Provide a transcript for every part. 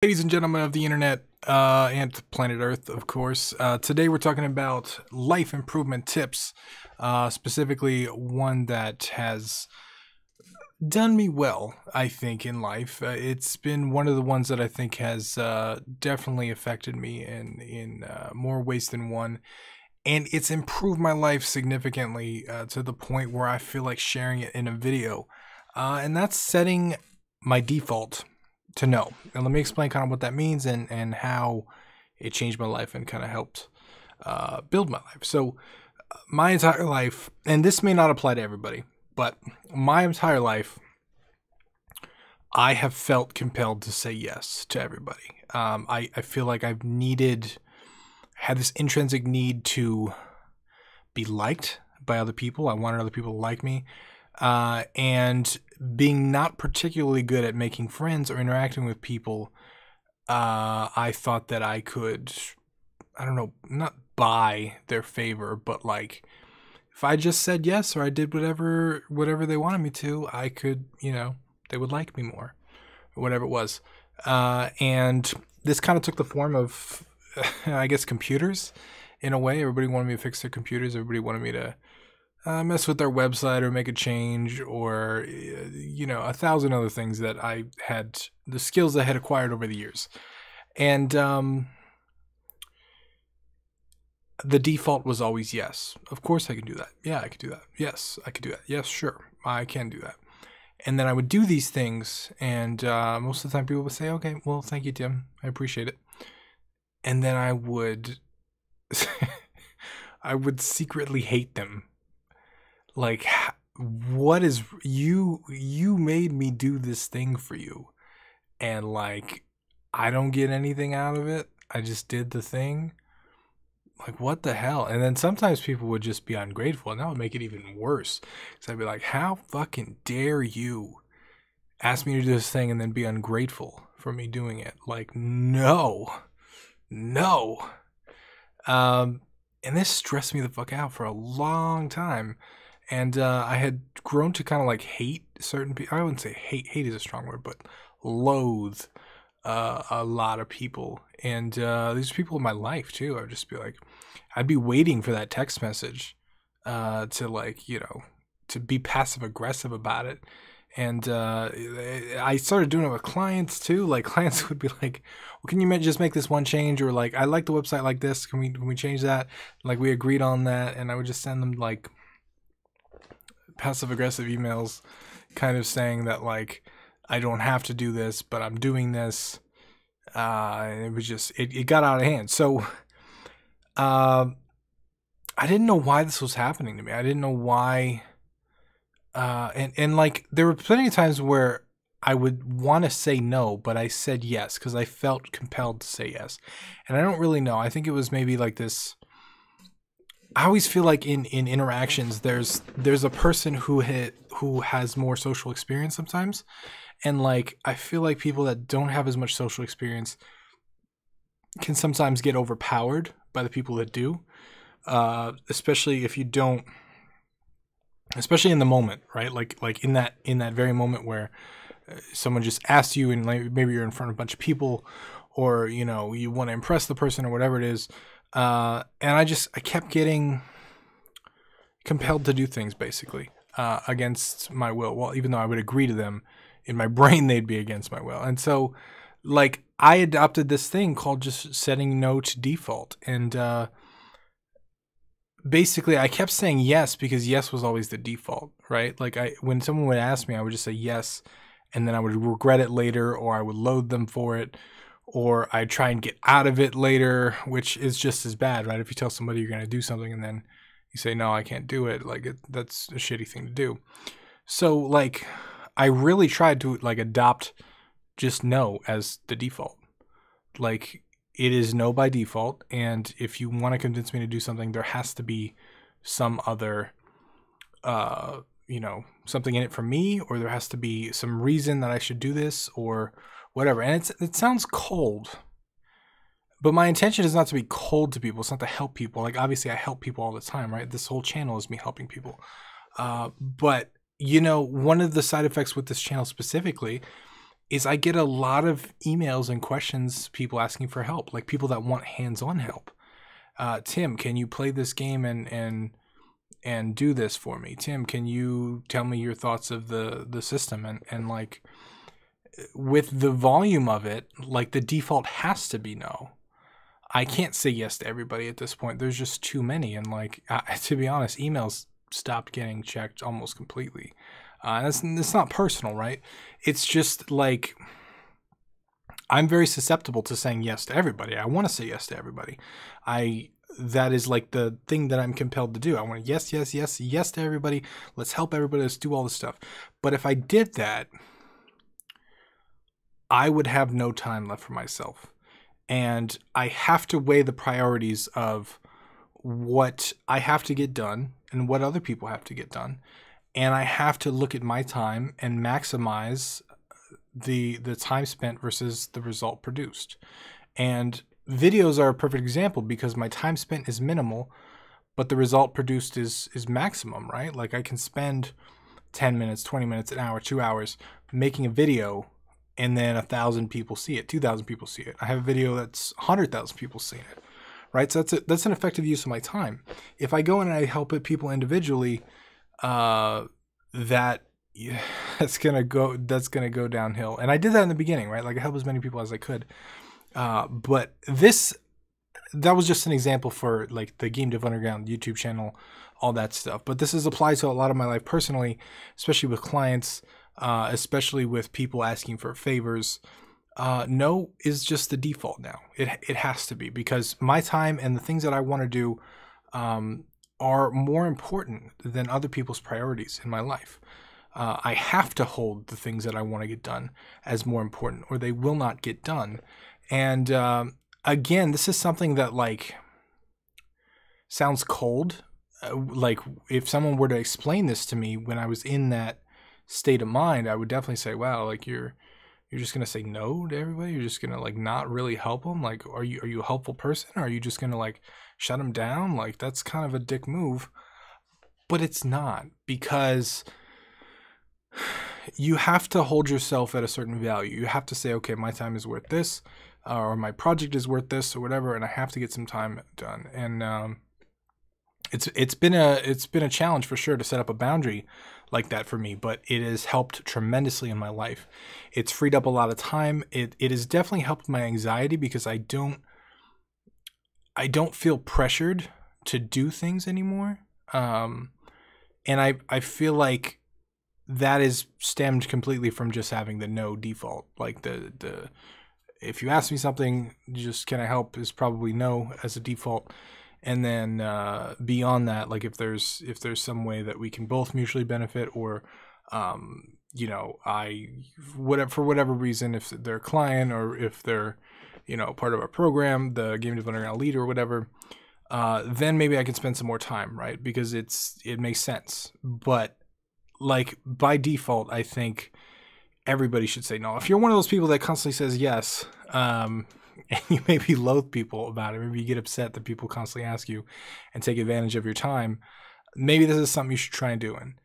Ladies and gentlemen of the internet and planet Earth, of course. Today we're talking about life improvement tips, specifically one that has done me well, I think, in life. It's been one of the ones that I think has definitely affected me in more ways than one. And it's improved my life significantly to the point where I feel like sharing it in a video. And that's setting my default to no. And let me explain kind of what that means and how it changed my life and kind of helped build my life. So, my entire life, and this may not apply to everybody, but my entire life, I have felt compelled to say yes to everybody. I feel like had this intrinsic need to be liked by other people. I wanted other people to like me. And being not particularly good at making friends or interacting with people, I thought that I could, I don't know, not buy their favor, but like if I just said yes or I did whatever they wanted me to, I could, they would like me more, or whatever it was. And this kind of took the form of, I guess, computers in a way. Everybody wanted me to fix their computers. Everybody wanted me to mess with their website or make a change or, a thousand other things that I had, the skills I had acquired over the years. And the default was always yes. Of course I can do that. Yeah, I could do that. Yes, I could do that. Yes, sure, I can do that. And then I would do these things, and most of the time people would say, okay, well, thank you, Tim. I appreciate it. And then I would, I would secretly hate them. Like, what is, you made me do this thing for you. And like, I don't get anything out of it. I just did the thing. Like, what the hell? And then sometimes people would just be ungrateful, and that would make it even worse. So I'd be like, how fucking dare you ask me to do this thing and then be ungrateful for me doing it? Like, no. And this stressed me the fuck out for a long time. And I had grown to kind of like hate certain people. I wouldn't say hate. Hate is a strong word, but loathe a lot of people. And these people in my life too. I would just be like, I'd be waiting for that text message to like, to be passive aggressive about it. And I started doing it with clients too. Like clients would be like, well, can you just make this one change? Or like, I like the website like this. Can we change that? Like we agreed on that. And I would just send them like passive aggressive emails kind of saying that like I don't have to do this, but I'm doing this. And it was just it got out of hand. So I didn't know why this was happening to me. I didn't know why and like there were plenty of times where I would want to say no, but I said yes because I felt compelled to say yes. And I don't really know. I think it was maybe like this. I always feel like in interactions, there's a person who has more social experience sometimes, and like I feel like people that don't have as much social experience can sometimes get overpowered by the people that do, especially if you don't, especially in the moment, right? Like in that very moment where someone just asks you, and like maybe you're in front of a bunch of people, or you want to impress the person or whatever it is. And I kept getting compelled to do things basically against my will. Well, even though I would agree to them, in my brain they'd be against my will. And so, like, I adopted this thing called just setting no to default. And basically, I kept saying yes because yes was always the default, right? Like, when someone would ask me, I would just say yes, and then I would regret it later, or I would loathe them for it. Or I try and get out of it later, which is just as bad, right? If you tell somebody you're going to do something and then you say, no, I can't do it, like that's a shitty thing to do. So like, I really tried to like adopt just no as the default. Like it is no by default. And if you want to convince me to do something, there has to be some other, something in it for me, or there has to be some reason that I should do this or whatever. And it sounds cold, but my intention is not to be cold to people. It's not to help people. Like obviously I help people all the time, right? This whole channel is me helping people. But one of the side effects with this channel specifically is I get a lot of emails and questions, people asking for help, like people that want hands-on help. Tim, can you play this game and do this for me? Tim, can you tell me your thoughts of the system? And like, with the volume of it, like the default has to be no. I can't say yes to everybody at this point. There's just too many. And like, to be honest, emails stopped getting checked almost completely. It's not personal, right? It's just like, I'm very susceptible to saying yes to everybody. I want to say yes to everybody. That is like the thing that I'm compelled to do. I want to yes to everybody. Let's help everybody. Let's do all this stuff. But if I did that, I would have no time left for myself. And I have to weigh the priorities of what I have to get done and what other people have to get done. And I have to look at my time and maximize the time spent versus the result produced. And videos are a perfect example because my time spent is minimal, but the result produced is maximum, right? Like I can spend 10 minutes, 20 minutes, an hour, 2 hours making a video, and then 1,000 people see it, 2,000 people see it. I have a video that's 100,000 people seeing it, right? So that's an effective use of my time. If I go and I help people individually, that's gonna go downhill. And I did that in the beginning, right? Like I helped as many people as I could. But that was just an example for like the Game Dev Underground YouTube channel, all that stuff. But this is applied to a lot of my life personally, especially with clients, especially with people asking for favors. No is just the default now. It has to be, because my time and the things that I want to do are more important than other people's priorities in my life. I have to hold the things that I want to get done as more important, or they will not get done. And again, this is something that like sounds cold. Like if someone were to explain this to me when I was in that state of mind, I would definitely say, wow, like you're just gonna say no to everybody? You're just gonna like not really help them? Like, are you a helpful person? Or are you just gonna like shut them down? Like that's kind of a dick move. But it's not, because you have to hold yourself at a certain value. You have to say, okay, my time is worth this, or my project is worth this, or whatever, and I have to get some time done. And it's been a challenge for sure to set up a boundary like that for me, but it has helped tremendously in my life. It's freed up a lot of time. It has definitely helped my anxiety, because I don't feel pressured to do things anymore. And I feel like that is stemmed completely from just having the no default. Like the if you ask me something, just can I help is probably no as a default. And then beyond that, like if there's some way that we can both mutually benefit, or you know, for whatever reason, if they're a client or if they're, you know, part of our program, the Game Dev Underground lead or whatever, then maybe I can spend some more time, right? Because it makes sense. But like by default, I think everybody should say no. If you're one of those people that constantly says yes, and you maybe loathe people about it, maybe you get upset that people constantly ask you and take advantage of your time, maybe this is something you should try doing.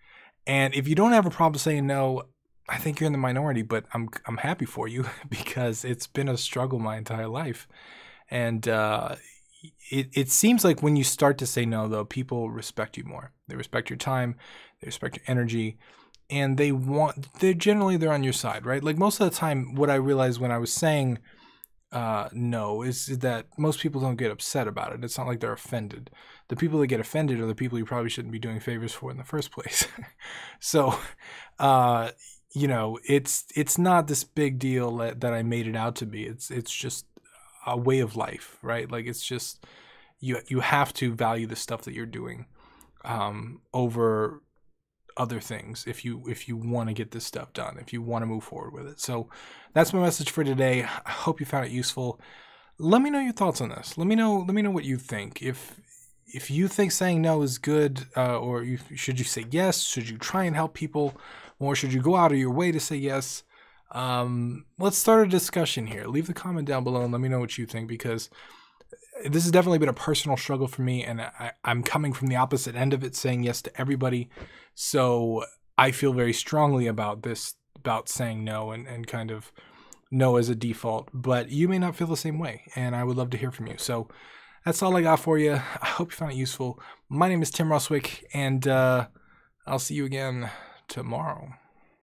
And if you don't have a problem saying no, I think you're in the minority, but I'm happy for you, because it's been a struggle my entire life. And it seems like when you start to say no, though, people respect you more. They respect your time, they respect your energy, and they're on your side, right? Like most of the time, what I realized when I was saying no is that most people don't get upset about it. It's not like they're offended. The people that get offended are the people you probably shouldn't be doing favors for in the first place. So, you know, it's not this big deal that I made it out to be. It's just a way of life, right? Like it's just you have to value the stuff that you're doing over other things if you want to get this stuff done, if you want to move forward with it. So that's my message for today. I hope you found it useful. Let me know your thoughts on this. Let me know what you think. If you think saying no is good, or should you say yes? Should you try and help people, or should you go out of your way to say yes? Let's start a discussion here. Leave the comment down below and let me know what you think, because this has definitely been a personal struggle for me, and I'm coming from the opposite end of it, saying yes to everybody. So I feel very strongly about this about saying no and kind of no as a default, but you may not feel the same way, and I would love to hear from you. So that's all I got for you. I hope you found it useful. My name is Tim Roswick, and I'll see you again tomorrow.